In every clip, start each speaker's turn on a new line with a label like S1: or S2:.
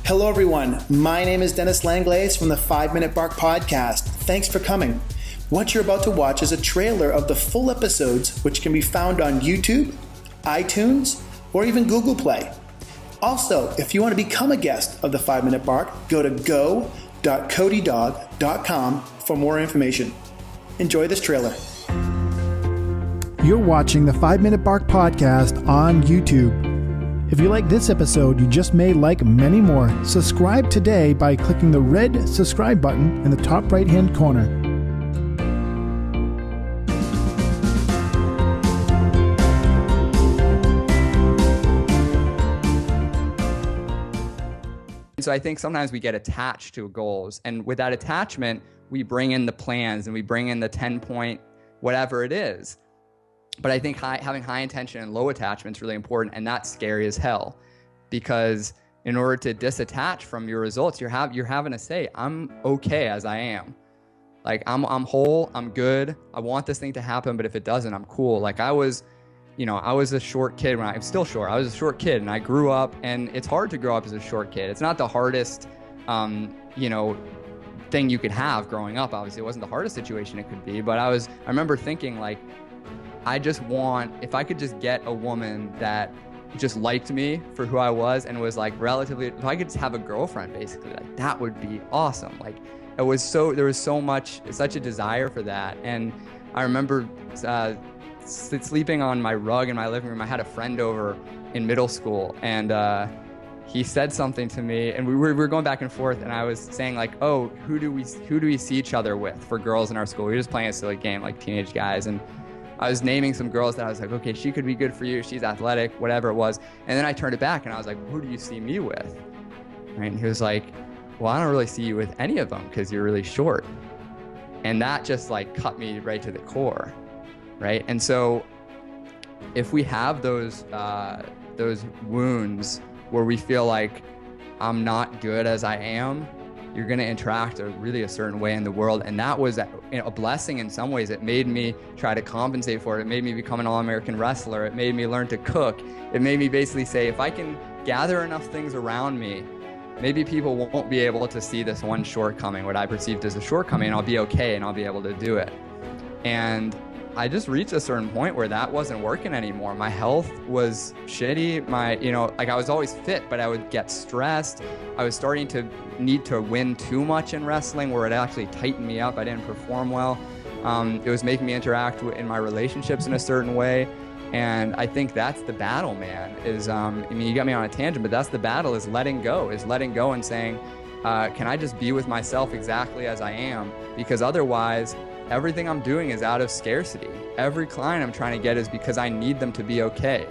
S1: Hello everyone, my name is Dennis Langlais from the 5 Minute Bark Podcast. Thanks for coming. What you're about to watch is a trailer of the full episodes, which can be found on YouTube, iTunes, or even Google Play. Also, if you want to become a guest of the 5 Minute Bark, go to go.codydog.com for more information. Enjoy this trailer.
S2: You're watching the 5 Minute Bark Podcast on YouTube. If you like this episode, you just may like many more. Subscribe today by clicking the red subscribe button in the top right-hand corner.
S3: So I think sometimes we get attached to goals, and with that attachment, we bring in the plans and we bring in the 10-point whatever it is. But I think having high intention and low attachment is really important, and that's scary as hell, because in order to disattach from your results, you're having to say, I'm okay as I am. Like I'm whole, I'm good. I want this thing to happen, but if it doesn't, I'm cool. Like I was a short kid I'm still short. I was a short kid, and I grew up, and it's hard to grow up as a short kid. It's not the hardest, thing you could have growing up. Obviously, it wasn't the hardest situation it could be, but I remember thinking like, if I could just get a woman that just liked me for who I was and was like if I could just have a girlfriend, basically, like that would be awesome. Like there was such a desire for that. And I remember sleeping on my rug in my living room. I had a friend over in middle school, and he said something to me, and we were going back and forth, and I was saying like, oh, who do we see each other with for girls in our school? We were just playing a silly game like teenage guys, and I was naming some girls that I was like, okay, she could be good for you. She's athletic, whatever it was. And then I turned it back and I was like, who do you see me with? Right? And he was like, well, I don't really see you with any of them because you're really short. And that just like cut me right to the core. Right? And so if we have those wounds where we feel like I'm not good as I am, you're going to interact a certain way in the world. And that was a blessing in some ways. It made me try to compensate for it. It made me become an All-American wrestler. It made me learn to cook. It made me basically say, if I can gather enough things around me, maybe people won't be able to see this one shortcoming, what I perceived as a shortcoming, and I'll be okay and I'll be able to do it. And I just reached a certain point where that wasn't working anymore. My health was shitty. I was always fit, but I would get stressed. I was starting to need to win too much in wrestling, where it actually tightened me up. I didn't perform well. It was making me interact in my relationships in a certain way. And I think that's the battle, man, you got me on a tangent, but that's the battle, is letting go and saying, can I just be with myself exactly as I am? Because otherwise, everything I'm doing is out of scarcity. Every client I'm trying to get is because I need them to be okay,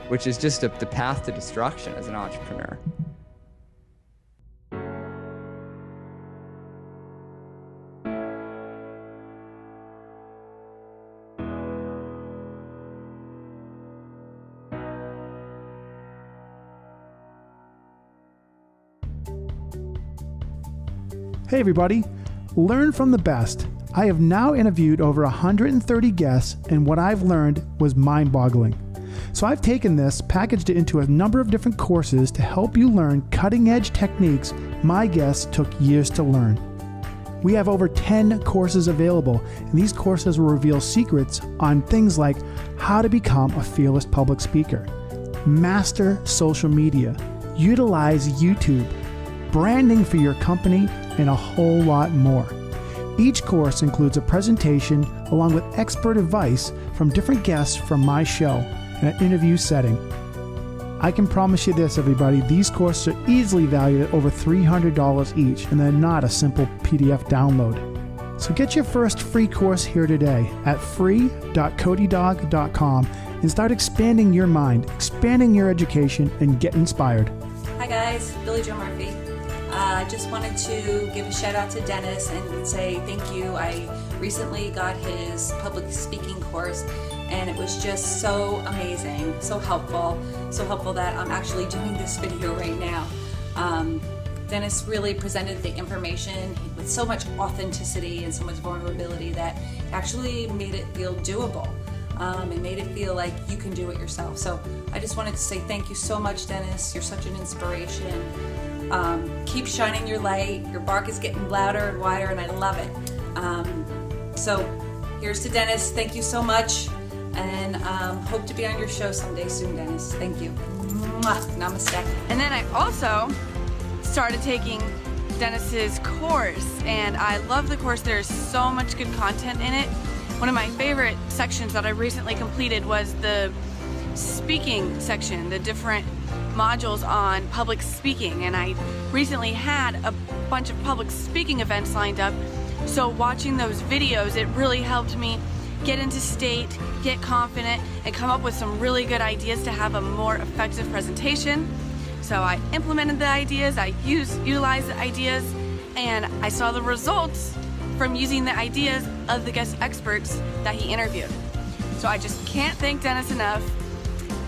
S3: which is just the path to destruction as an entrepreneur.
S2: Hey everybody, learn from the best. I have now interviewed over 130 guests, and what I've learned was mind-boggling. So I've taken this, packaged it into a number of different courses to help you learn cutting-edge techniques my guests took years to learn. We have over 10 courses available, and these courses will reveal secrets on things like how to become a fearless public speaker, master social media, utilize YouTube, branding for your company, and a whole lot more. Each course includes a presentation along with expert advice from different guests from my show in an interview setting. I can promise you this, everybody, these courses are easily valued at over $300 each, and they're not a simple PDF download. So get your first free course here today at free.codydog.com and start expanding your mind, expanding your education, and get inspired.
S4: Hi guys, Billy Joe Murphy. I just wanted to give a shout out to Dennis and say thank you. I recently got his public speaking course, and it was just so amazing, so helpful that I'm actually doing this video right now. Dennis really presented the information with so much authenticity and so much vulnerability that actually made it feel doable. and made it feel like you can do it yourself. So I just wanted to say thank you so much, Dennis. You're such an inspiration. Keep shining your light. Your bark is getting louder and wider, and I love it. So here's to Dennis. Thank you so much, and hope to be on your show someday soon, Dennis. Thank you. Mwah. Namaste.
S5: And then I also started taking Dennis's course, and I love the course. There's so much good content in it. One of my favorite sections that I recently completed was the speaking section, the different modules on public speaking, and I recently had a bunch of public speaking events lined up, so watching those videos, it really helped me get into state, get confident, and come up with some really good ideas to have a more effective presentation. So I implemented the ideas, I utilized the ideas, and I saw the results from using the ideas of the guest experts that he interviewed. So I just can't thank Dennis enough.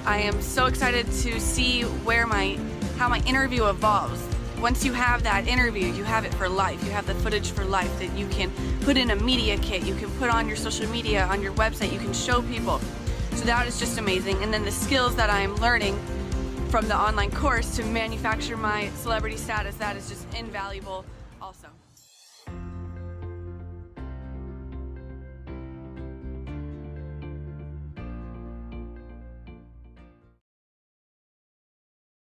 S5: I am so excited to see how my interview evolves. Once you have that interview, you have it for life. You have the footage for life that you can put in a media kit, you can put on your social media, on your website, you can show people. So that is just amazing. And then the skills that I'm learning from the online course to manufacture my celebrity status, that is just invaluable also.